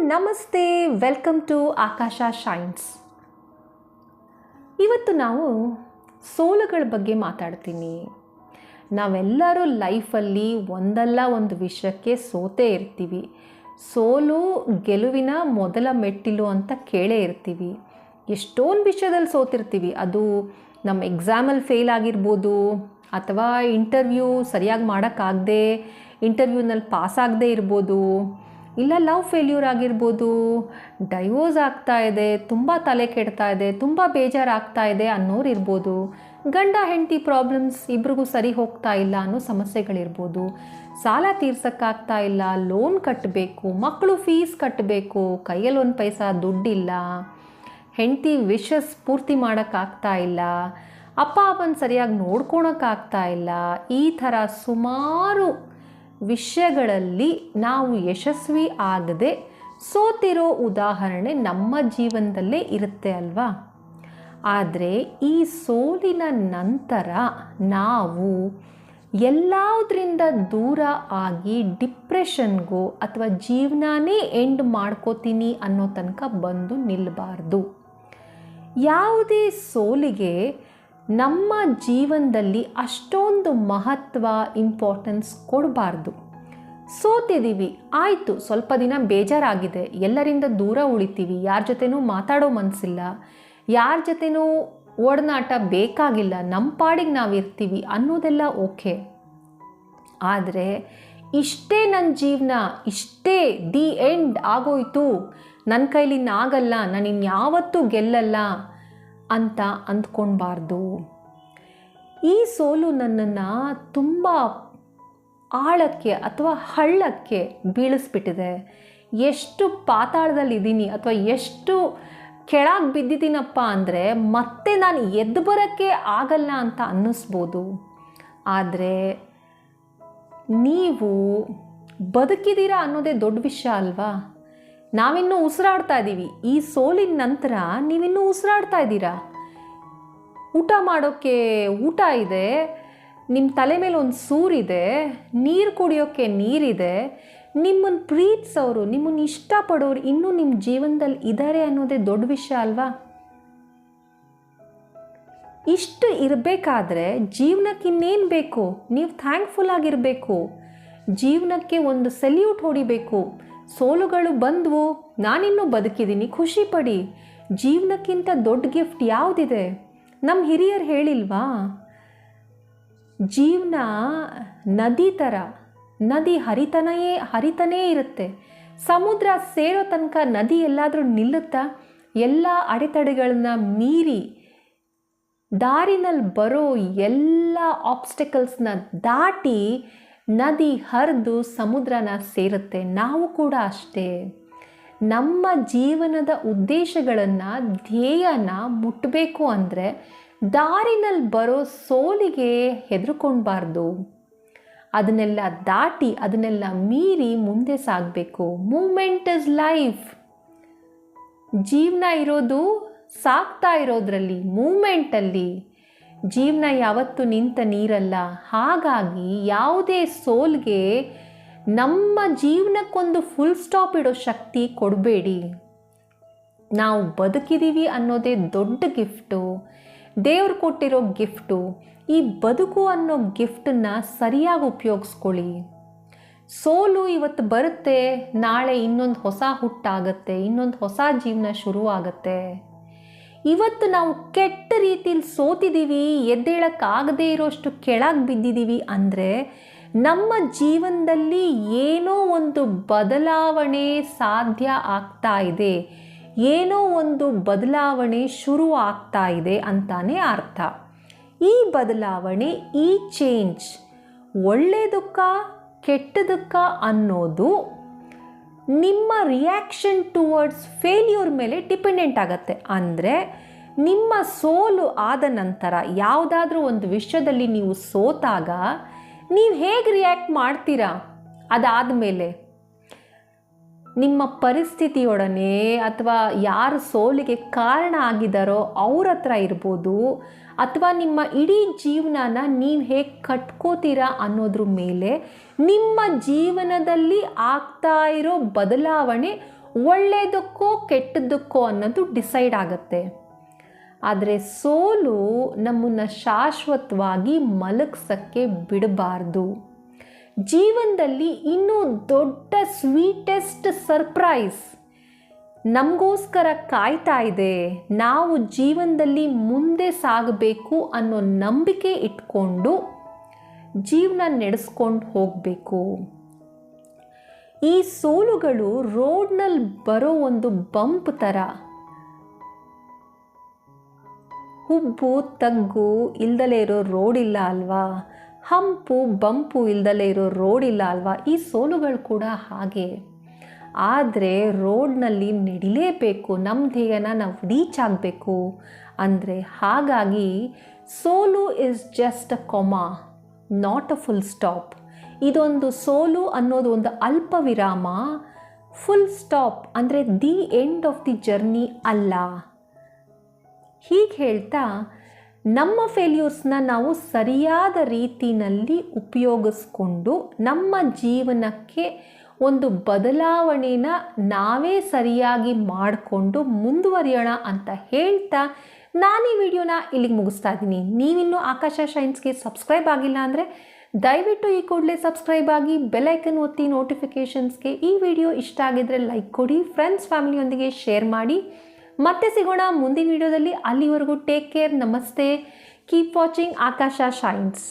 ನಮಸ್ತೆ, welcome to Akash shines. ಇವತ್ತು ನಾವು ಸೋಲುಗಳ ಬಗ್ಗೆ ಮಾತಾಡ್ತೀನಿ. ನಾವೆಲ್ಲರೂ ಲೈಫಲ್ಲಿ ಒಂದಲ್ಲ ಒಂದು ವಿಷಯಕ್ಕೆ ಸೋತೇ ಇರ್ತೀವಿ. ಸೋಲು ಗೆಲುವಿನ ಮೊದಲ ಮೆಟ್ಟಿಲು ಅಂತ ಕೇಳೇ ಇರ್ತೀವಿ. ಎಷ್ಟೊಂದು ವಿಷಯದಲ್ಲಿ ಸೋತಿರ್ತೀವಿ. ಅದು ನಮ್ಮ ಎಕ್ಸಾಮಲ್ಲಿ ಫೇಲ್ ಆಗಿರ್ಬೋದು, ಅಥವಾ ಇಂಟರ್ವ್ಯೂ ಸರಿಯಾಗಿ ಮಾಡೋಕ್ಕಾಗದೆ ಇಂಟರ್ವ್ಯೂನಲ್ಲಿ ಪಾಸ್ ಆಗದೆ ಇರ್ಬೋದು, ಇಲ್ಲ ಲವ್ ಫೇಲ್ಯೂರ್ ಆಗಿರ್ಬೋದು, ಡೈವೋರ್ಸ್ ಆಗ್ತಾ ಇದೆ, ತುಂಬ ತಲೆ ಕೆಡ್ತಾ ಇದೆ, ತುಂಬ ಬೇಜಾರಾಗ್ತಾ ಇದೆ ಅನ್ನೋರು ಇರ್ಬೋದು, ಗಂಡ ಹೆಂಡತಿ ಪ್ರಾಬ್ಲಮ್ಸ್ ಇಬ್ರಿಗೂ ಸರಿ ಹೋಗ್ತಾ ಇಲ್ಲ ಅನ್ನೋ ಸಮಸ್ಯೆಗಳಿರ್ಬೋದು, ಸಾಲ ತೀರ್ಸೋಕ್ಕಾಗ್ತಾ ಇಲ್ಲ, ಲೋನ್ ಕಟ್ಟಬೇಕು, ಮಕ್ಕಳು ಫೀಸ್ ಕಟ್ಟಬೇಕು, ಕೈಯಲ್ಲಿ ಒಂದು ಪೈಸಾ ದುಡ್ಡಿಲ್ಲ, ಹೆಂಡತಿ ವಿಶಸ್ ಪೂರ್ತಿ ಮಾಡೋಕ್ಕಾಗ್ತಾ ಇಲ್ಲ, ಅಪ್ಪ ಅಪ್ಪನ ಸರಿಯಾಗಿ ನೋಡ್ಕೊಳಕ್ಕಾಗ್ತಾ ಇಲ್ಲ. ಈ ಥರ ಸುಮಾರು ವಿಷಯಗಳಲ್ಲಿ ನಾವು ಯಶಸ್ವಿ ಆಗದೆ ಸೋತಿರೋ ಉದಾಹರಣೆ ನಮ್ಮ ಜೀವನದಲ್ಲೇ ಇರುತ್ತೆ ಅಲ್ವಾ? ಆದರೆ ಈ ಸೋಲಿನ ನಂತರ ನಾವು ಎಲ್ಲದರಿಂದ ದೂರ ಆಗಿ ಡಿಪ್ರೆಷನ್ಗೋ ಅಥವಾ ಜೀವನನೇ ಎಂಡ್ ಮಾಡ್ಕೋತೀನಿ ಅನ್ನೋ ತನಕ ಬಂದು ನಿಲ್ಲಬಾರ್ದು. ಯಾವುದೇ ಸೋಲಿಗೆ ನಮ್ಮ ಜೀವನದಲ್ಲಿ ಅಷ್ಟೊಂದು ಮಹತ್ವ, ಇಂಪಾರ್ಟೆನ್ಸ್ ಕೊಡಬಾರ್ದು. ಸೋತಿದ್ದೀವಿ, ಆಯಿತು, ಸ್ವಲ್ಪ ದಿನ ಬೇಜಾರಾಗಿದೆ, ಎಲ್ಲರಿಂದ ದೂರ ಉಳಿತೀವಿ, ಯಾರ ಜೊತೆನೂ ಮಾತಾಡೋ ಮನಸ್ಸಿಲ್ಲ, ಯಾರ ಜೊತೆನೂ ಒಡನಾಟ ಬೇಕಾಗಿಲ್ಲ, ನಮ್ಮ ಪಾಡಿಗೆ ನಾವು ಇರ್ತೀವಿ ಅನ್ನೋದೆಲ್ಲ ಓಕೆ. ಆದರೆ ಇಷ್ಟೇ ನನ್ನ ಜೀವನ, ಇಷ್ಟೇ ದಿ ಎಂಡ್ ಆಗೋಯ್ತು, ನನ್ನ ಕೈಲಿ ಆಗಲ್ಲ, ನಾನು ಇನ್ಯಾವತ್ತೂ ಗೆಲ್ಲಲ್ಲ ಅಂತ ಅಂದ್ಕೊಳ್ಬಾರ್ದು. ಈ ಸೋಲು ನನ್ನನ್ನು ತುಂಬ ಆಳಕ್ಕೆ ಅಥವಾ ಹಳ್ಳಕ್ಕೆ ಬೀಳಿಸ್ಬಿಟ್ಟಿದೆ. ಎಷ್ಟು ಪಾತಾಳದಲ್ಲಿದ್ದೀನಿ ಅಥವಾ ಎಷ್ಟು ಕೆಳಗೆ ಬಿದ್ದಿದ್ದೀನಪ್ಪ ಅಂದರೆ ಮತ್ತೆ ನಾನು ಎದ್ದು ಬರೋಕ್ಕೆ ಆಗಲ್ಲ ಅಂತ ಅನ್ನಿಸ್ಬೋದು. ಆದರೆ ನೀವು ಬದುಕಿದ್ದೀರಾ ಅನ್ನೋದೇ ದೊಡ್ಡ ವಿಷಯ ಅಲ್ವಾ? ನಾವಿನ್ನೂ ಉಸಿರಾಡ್ತಾ ಇದ್ದೀವಿ. ಈ ಸೋಲಿನ ನಂತರ ನೀವಿನ್ನೂ ಉಸಿರಾಡ್ತಾ ಇದ್ದೀರಾ. ಊಟ ಮಾಡೋಕ್ಕೆ ಊಟ ಇದೆ, ನಿಮ್ಮ ತಲೆ ಮೇಲೆ ಒಂದು ಸೂರಿದೆ, ನೀರು ಕುಡಿಯೋಕ್ಕೆ ನೀರಿದೆ, ನಿಮ್ಮನ್ನು ಪ್ರೀತಿಸೋರು, ನಿಮ್ಮನ್ನು ಇಷ್ಟಪಡೋರು ಇನ್ನೂ ನಿಮ್ಮ ಜೀವನದಲ್ಲಿ ಇದ್ದಾರೆ ಅನ್ನೋದೇ ದೊಡ್ಡ ವಿಷಯ ಅಲ್ವಾ? ಇಷ್ಟು ಇರಬೇಕಾದ್ರೆ ಜೀವನಕ್ಕೆ ಇನ್ನೇನು ಬೇಕು? ನೀವು ಥ್ಯಾಂಕ್ಫುಲ್ ಆಗಿರಬೇಕು. ಜೀವನಕ್ಕೆ ಒಂದು ಸೆಲ್ಯೂಟ್ ಹೊಡಿಬೇಕು. ಸೋಲುಗಳು ಬಂದವು, ನಾನಿನ್ನೂ ಬದುಕಿದ್ದೀನಿ, ಖುಷಿ ಪಡಿ. ಜೀವನಕ್ಕಿಂತ ದೊಡ್ಡ ಗಿಫ್ಟ್ ಯಾವುದಿದೆ? ನಮ್ಮ ಹಿರಿಯರು ಹೇಳಿಲ್ವಾ, ಜೀವನ ನದಿ ಥರ, ನದಿ ಹರಿತಾನೇ ಇರುತ್ತೆ. ಸಮುದ್ರ ಸೇರೋ ತನಕ ನದಿ ಎಲ್ಲಾದರೂ ನಿಲ್ಲುತ್ತಾ? ಎಲ್ಲ ಅಡೆತಡೆಗಳನ್ನ ಮೀರಿ ದಾರಿನಲ್ಲಿ ಬರೋ ಎಲ್ಲ ಆಬ್ಸ್ಟಕಲ್ಸ್ನ ದಾಟಿ ನದಿ ಹರಿದು ಸಮುದ್ರನ ಸೇರುತ್ತೆ. ನಾವು ಕೂಡ ಅಷ್ಟೇ. ನಮ್ಮ ಜೀವನದ ಉದ್ದೇಶಗಳನ್ನು, ಧ್ಯೇಯನ ಮುಟ್ಟಬೇಕು ಅಂದರೆ ದಾರಿನಲ್ಲಿ ಬರೋ ಸೋಲಿಗೆ ಹೆದರ್ಕೊಳ್ಬಾರ್ದು. ಅದನ್ನೆಲ್ಲ ದಾಟಿ, ಅದನ್ನೆಲ್ಲ ಮೀರಿ ಮುಂದೆ ಸಾಗಬೇಕು. Moment is life. ಜೀವನ ಇರೋದು ಸಾಗ್ತಾ ಇರೋದ್ರಲ್ಲಿ, ಮೂಮೆಂಟಲ್ಲಿ. ಜೀವನ ಯಾವತ್ತೂ ನಿಂತ ನೀರಲ್ಲ. ಹಾಗಾಗಿ ಯಾವುದೇ ಸೋಲ್ಗೆ ನಮ್ಮ ಜೀವನಕ್ಕೊಂದು ಫುಲ್ ಸ್ಟಾಪ್ ಇಡೋ ಶಕ್ತಿ ಕೊಡಬೇಡಿ. ನಾವು ಬದುಕಿದ್ದೀವಿ ಅನ್ನೋದೇ ದೊಡ್ಡ ಗಿಫ್ಟು, ದೇವ್ರು ಕೊಟ್ಟಿರೋ ಗಿಫ್ಟು. ಈ ಬದುಕು ಅನ್ನೋ ಗಿಫ್ಟನ್ನು ಸರಿಯಾಗಿ ಉಪಯೋಗಿಸ್ಕೊಳ್ಳಿ. ಸೋಲು ಇವತ್ತು ಬರುತ್ತೆ, ನಾಳೆ ಇನ್ನೊಂದು ಹೊಸ ಹುಟ್ಟಾಗತ್ತೆ, ಇನ್ನೊಂದು ಹೊಸ ಜೀವನ ಶುರುವಾಗತ್ತೆ. ಇವತ್ತು ನಾವು ಕೆಟ್ಟ ರೀತಿಲಿ ಸೋತಿದ್ದೀವಿ, ಎದ್ದೇಳಕ್ಕಾಗದೇ ಇರೋಷ್ಟು ಕೆಳಗೆ ಬಿದ್ದಿದ್ದೀವಿ ಅಂದರೆ ನಮ್ಮ ಜೀವನದಲ್ಲಿ ಏನೋ ಒಂದು ಬದಲಾವಣೆ ಸಾಧ್ಯ ಆಗ್ತಾ ಇದೆ, ಏನೋ ಒಂದು ಬದಲಾವಣೆ ಶುರು ಆಗ್ತಾ ಇದೆ ಅಂತಾನೆ ಅರ್ಥ. ಈ ಬದಲಾವಣೆ, ಈ ಚೇಂಜ್ ಒಳ್ಳೆಯದಕ್ಕ ಕೆಟ್ಟದಕ್ಕ ಅನ್ನೋದು ನಿಮ್ಮ ರಿಯಾಕ್ಷನ್ ಟುವರ್ಡ್ಸ್ ಫೇಲ್ಯೂರ್ ಮೇಲೆ ಡಿಪೆಂಡೆಂಟ್ ಆಗುತ್ತೆ. ಅಂದರೆ ನಿಮ್ಮ ಸೋಲು ಆದ ನಂತರ ಯಾವುದಾದ್ರೂ ಒಂದು ವಿಷಯದಲ್ಲಿ ನೀವು ಸೋತಾಗ ನೀವು ಹೇಗೆ ರಿಯಾಕ್ಟ್ ಮಾಡ್ತೀರಾ, ಅದಾದ ಮೇಲೆ ನಿಮ್ಮ ಪರಿಸ್ಥಿತಿಯೊಡನೆ ಅಥವಾ ಯಾರು ಸೋಲಿಗೆ ಕಾರಣ ಆಗಿದ್ದಾರೋ ಅವ್ರ ಹತ್ರ ಇರ್ಬೋದು, ಅಥವಾ ನಿಮ್ಮ ಇಡೀ ಜೀವನನ ನೀವು ಹೇಗೆ ಕಟ್ಕೋತೀರಾ ಅನ್ನೋದ್ರ ಮೇಲೆ ನಿಮ್ಮ ಜೀವನದಲ್ಲಿ ಆಗ್ತಾ ಇರೋ ಬದಲಾವಣೆ ಒಳ್ಳೆಯದಕ್ಕೋ ಕೆಟ್ಟದ್ದಕ್ಕೋ ಅನ್ನೋದು ಡಿಸೈಡ್ ಆಗುತ್ತೆ. ಆದರೆ ಸೋಲು ನಮ್ಮನ್ನು ಶಾಶ್ವತವಾಗಿ ಮಲಗಿಸೋಕ್ಕೆ ಬಿಡಬಾರ್ದು. ಜೀವನದಲ್ಲಿ ಇನ್ನೂ ದೊಡ್ಡ ಸ್ವೀಟೆಸ್ಟ್ ಸರ್ಪ್ರೈಸ್ ನಮಗೋಸ್ಕರ ಕಾಯ್ತಾ ಇದೆ. ನಾವು ಜೀವನದಲ್ಲಿ ಮುಂದೆ ಸಾಗಬೇಕು ಅನ್ನೋ ನಂಬಿಕೆ ಇಟ್ಕೊಂಡು ಜೀವನ ನಡೆಸ್ಕೊಂಡು ಹೋಗಬೇಕು. ಈ ಸೋಲುಗಳು ರೋಡ್ನಲ್ಲಿ ಬರೋ ಒಂದು ಬಂಪ್ ಥರ. ಹುಬ್ಬು ತಗ್ಗು ಇಲ್ದಲೇ ಇರೋ ರೋಡ್ ಇಲ್ಲ ಅಲ್ವಾ, ಹಂಪು ಬಂಪು ಇಲ್ದಲೇ ಇರೋ ರೋಡ್ ಇಲ್ಲ ಅಲ್ವಾ, ಈ ಸೋಲುಗಳು ಕೂಡ ಹಾಗೆ. ಆದರೆ ರೋಡ್ನಲ್ಲಿ ನಡಿಲೇಬೇಕು, ನಮ್ಮ ಧ್ಯೇಯನ ನಾವು ರೀಚ್ ಆಗಬೇಕು ಅಂದರೆ. ಹಾಗಾಗಿ ಸೋಲು is just a comma, not a full stop. ಇದೊಂದು ಸೋಲು ಅನ್ನೋದು ಒಂದು ಅಲ್ಪ ವಿರಾಮ, ಫುಲ್ ಸ್ಟಾಪ್ ಅಂದರೆ the end of the journey ಅಲ್ಲ. ಹೀಗೆ ಹೇಳ್ತಾ ನಮ್ಮ ಫೇಲ್ಯೂರ್ಸ್ನ ನಾವು ಸರಿಯಾದ ರೀತಿಯಲ್ಲಿ ಉಪಯೋಗಿಸ್ಕೊಂಡು ನಮ್ಮ ಜೀವನಕ್ಕೆ ಒಂದು ಬದಲಾವಣೆನ ನಾವೇ ಸರಿಯಾಗಿ ಮಾಡಿಕೊಂಡು ಮುಂದುವರಿಯೋಣ ಅಂತ ಹೇಳ್ತಾ ನಾನು ಈ ವಿಡಿಯೋನ ಇಲ್ಲಿಗೆ ಮುಗಿಸ್ತಾ ಇದ್ದೀನಿ. ನೀವಿನ್ನೂ ಆಕಾಶ ಶೈನ್ಸ್ಗೆ ಸಬ್ಸ್ಕ್ರೈಬ್ ಆಗಿಲ್ಲ ಅಂದರೆ ದಯವಿಟ್ಟು ಈ ಕೂಡಲೇ ಸಬ್ಸ್ಕ್ರೈಬ್ ಆಗಿ, ಬೆಲ್ಲೈಕನ್ ಒತ್ತಿ ನೋಟಿಫಿಕೇಷನ್ಸ್ಗೆ. ಈ ವಿಡಿಯೋ ಇಷ್ಟ ಆಗಿದ್ರೆ ಲೈಕ್ ಕೊಡಿ, ಫ್ರೆಂಡ್ಸ್ ಫ್ಯಾಮಿಲಿಯೊಂದಿಗೆ ಶೇರ್ ಮಾಡಿ. ಮತ್ತೆ ಸಿಗೋಣ ಮುಂದಿನ ವಿಡಿಯೋದಲ್ಲಿ. ಅಲ್ಲಿವರೆಗೂ ಟೇಕ್ ಕೇರ್, ನಮಸ್ತೆ, ಕೀಪ್ ವಾಚಿಂಗ್ ಆಕಾಶ ಶೈನ್ಸ್.